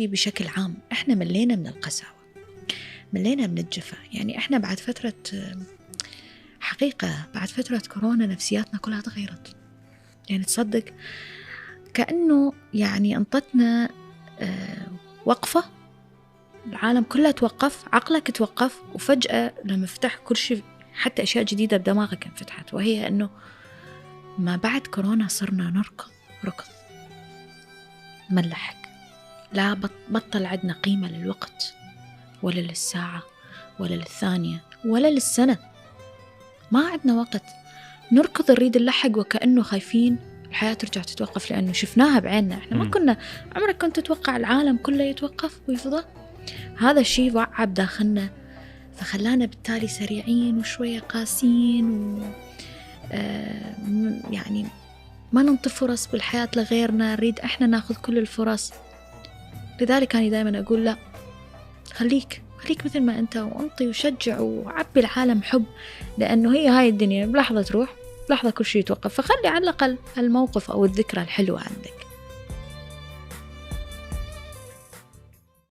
بشكل عام إحنا ملينا من القساوة، ملينا من الجفاء. يعني إحنا بعد فترة، حقيقة بعد فترة كورونا نفسياتنا كلها تغيرت. يعني تصدق كأنه يعني أنطتنا وقفة، العالم كله توقف، عقلك توقف، وفجأة لما فتح كل شيء حتى أشياء جديدة بدماغك انفتحت، وهي أنه ما بعد كورونا صرنا ركض ما نلحق، لا بطل عندنا قيمة للوقت ولا للساعة ولا للثانية ولا للسنة. ما عندنا وقت، نركض نريد نلحق وكأنه خايفين الحياة ترجع تتوقف، لأنه شفناها بعيننا. إحنا ما كنا عمرك كنت تتوقع العالم كله يتوقف ويفضل. هذا الشيء وعب داخلنا، فخلانا بالتالي سريعين وشوية قاسين يعني ما ننطي فرص بالحياة لغيرنا، نريد إحنا ناخذ كل الفرص. لذلك أنا دائما أقول لا، خليك مثل ما أنت، وأنطي وشجع وعبي العالم حب، لأنه هي هاي الدنيا بلحظة تروح، بلحظة كل شيء يتوقف. فخلي على الأقل الموقف أو الذكرى الحلوة عندك.